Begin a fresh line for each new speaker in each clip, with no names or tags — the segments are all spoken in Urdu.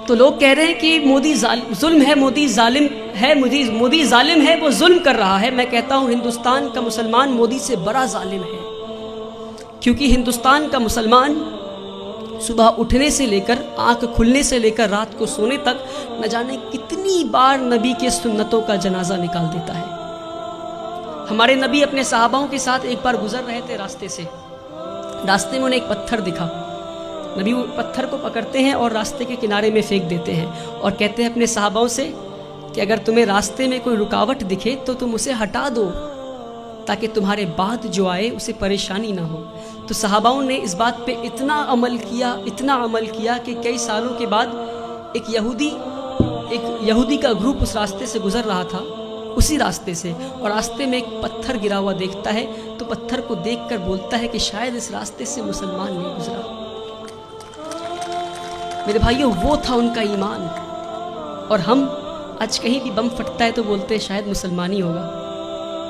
تو لوگ کہہ رہے ہیں کہ مودی ظلم ہے، مودی ظالم ہے، مودی ظالم ہے، وہ ظلم کر رہا ہے۔ میں کہتا ہوں ہندوستان کا مسلمان مودی سے بڑا ظالم ہے، کیونکہ ہندوستان کا مسلمان صبح اٹھنے سے لے کر آنکھ کھلنے سے لے کر رات کو سونے تک نہ جانے کتنی بار نبی کے سنتوں کا جنازہ نکال دیتا ہے۔ ہمارے نبی اپنے صحاباؤں کے ساتھ ایک بار گزر رہے تھے راستے سے، راستے میں انہیں ایک پتھر دکھا، نبی وہ پتھر کو پکڑتے ہیں اور راستے کے کنارے میں پھینک دیتے ہیں اور کہتے ہیں اپنے صحاباؤں سے کہ اگر تمہیں راستے میں کوئی رکاوٹ دکھے تو تم اسے ہٹا دو تاکہ تمہارے بعد جو آئے اسے پریشانی نہ ہو۔ تو صحاباؤں نے اس بات پہ اتنا عمل کیا کہ کئی سالوں کے بعد ایک یہودی کا گروپ اس راستے سے گزر رہا تھا، اسی راستے سے، اور راستے میں ایک پتھر گرا ہوا دیکھتا ہے تو پتھر کو دیکھ کر بولتا ہے کہ شاید اس راستے سے مسلمان نہیں گزرا۔ میرے بھائیوں، وہ تھا ان کا ایمان۔ اور ہم آج کہیں بھی بم پھٹتا ہے تو بولتے ہیں شاید مسلمانی ہوگا،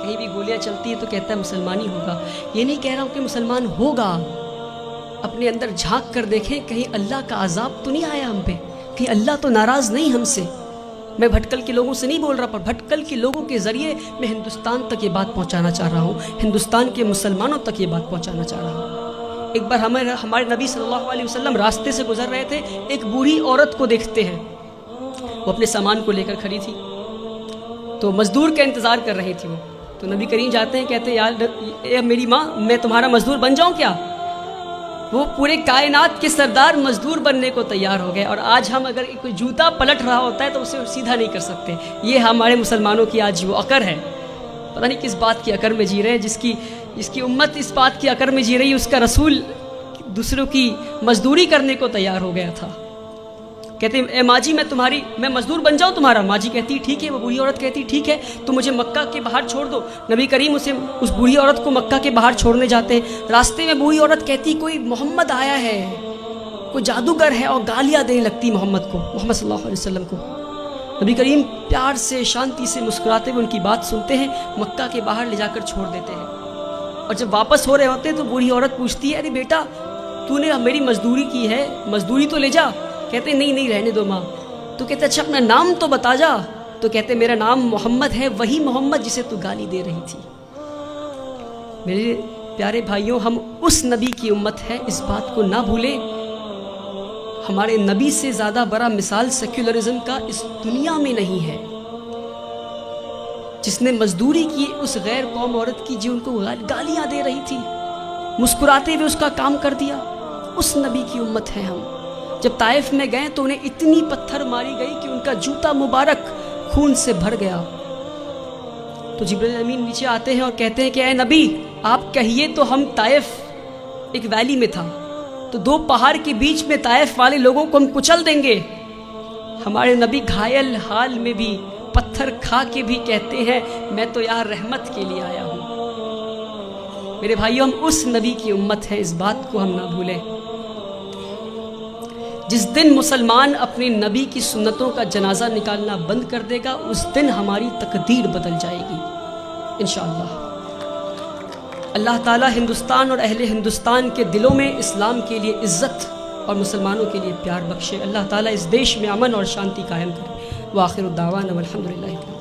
کہیں بھی گولیاں چلتی ہے تو کہتا ہے مسلمانی ہوگا۔ یہ نہیں کہہ رہا ہوں کہ مسلمان ہوگا، اپنے اندر جھانک کر دیکھیں کہیں اللہ کا عذاب تو نہیں آیا ہم پہ، کہیں اللہ تو ناراض نہیں ہم سے۔ میں بھٹکل کے لوگوں سے نہیں بول رہا، پر بھٹکل کے لوگوں کے ذریعے میں ہندوستان تک یہ بات پہنچانا چاہ رہا ہوں، ہندوستان کے مسلمانوں تک یہ بات پہنچانا چاہ رہا ہوں۔ ایک بار ہمارے نبی صلی اللہ علیہ وسلم راستے سے گزر رہے تھے، ایک بوڑھی عورت کو دیکھتے ہیں، وہ اپنے سامان کو لے کر کھڑی تھی، تو مزدور کا انتظار کر رہی تھی وہ۔ تو نبی کریم جاتے ہیں، کہتے ہیں یار اے میری ماں، میں تمہارا مزدور بن جاؤں کیا؟ وہ پورے کائنات کے سردار مزدور بننے کو تیار ہو گئے، اور آج ہم اگر کوئی جوتا پلٹ رہا ہوتا ہے تو اسے سیدھا نہیں کر سکتے۔ یہ ہمارے مسلمانوں کی آج وہ عقر ہے، پتہ نہیں کس بات کی عقر میں جی رہے ہیں، جس کی امت اس بات کی عقر میں جی رہی ہے، اس کا رسول دوسروں کی مزدوری کرنے کو تیار ہو گیا تھا۔ کہتے ہیں اے ماں جی میں مزدور بن جاؤں تمہارا؟ ماں جی کہتی ٹھیک ہے، وہ بوڑھی عورت کہتی ٹھیک ہے، تو مجھے مکہ کے باہر چھوڑ دو۔ نبی کریم اس بوڑھی عورت کو مکہ کے باہر چھوڑنے جاتے ہیں، راستے میں بوڑھی عورت کہتی کوئی محمد آیا ہے، کوئی جادوگر ہے، اور گالیاں دینے لگتی محمد صلی اللہ علیہ وسلم کو۔ نبی کریم پیار سے شانتی سے مسکراتے ہوئے ان کی بات سنتے ہیں، مکہ کے باہر لے جا کر چھوڑ دیتے ہیں۔ اور جب واپس ہو رہے ہوتے ہیں تو بوڑھی عورت پوچھتی ہے ارے بیٹا تو نے میری مزدوری کی ہے، مزدوری تو لے جا۔ کہتے نہیں رہنے دو ماں۔ تو کہتے اچھا اپنا نام تو بتا جا۔ تو کہتے میرا نام محمد ہے، وہی محمد جسے تو گالی دے رہی تھی۔ میرے پیارے بھائیوں، ہم اس نبی کی امت ہے، اس بات کو نہ بھولیں۔ ہمارے نبی سے زیادہ بڑا مثال سیکولرزم کا اس دنیا میں نہیں ہے، جس نے مزدوری کی اس غیر قوم عورت کی جو ان کو گالیاں دے رہی تھی، مسکراتے ہوئے اس کا کام کر دیا۔ اس نبی کی امت ہے ہم۔ جب طائف میں گئے تو انہیں اتنی پتھر ماری گئی کہ ان کا جوتا مبارک خون سے بھر گیا۔ تو جبرائیل امین نیچے آتے ہیں اور کہتے ہیں کہ اے نبی آپ کہیے تو ہم طائف ایک ویلی میں تھا، تو دو پہاڑ کے بیچ میں طائف والے لوگوں کو ہم کچل دیں گے۔ ہمارے نبی گھائل حال میں بھی پتھر کھا کے بھی کہتے ہیں میں تو یہاں رحمت کے لیے آیا ہوں۔ میرے بھائیوں، ہم اس نبی کی امت ہے، اس بات کو ہم نہ بھولیں۔ جس دن مسلمان اپنے نبی کی سنتوں کا جنازہ نکالنا بند کر دے گا، اس دن ہماری تقدیر بدل جائے گی انشاءاللہ۔ اللہ تعالی ہندوستان اور اہل ہندوستان کے دلوں میں اسلام کے لیے عزت اور مسلمانوں کے لیے پیار بخشے۔ اللہ تعالی اس دیش میں امن اور شانتی قائم کرے۔ وآخر الدعوانا والحمدللہ۔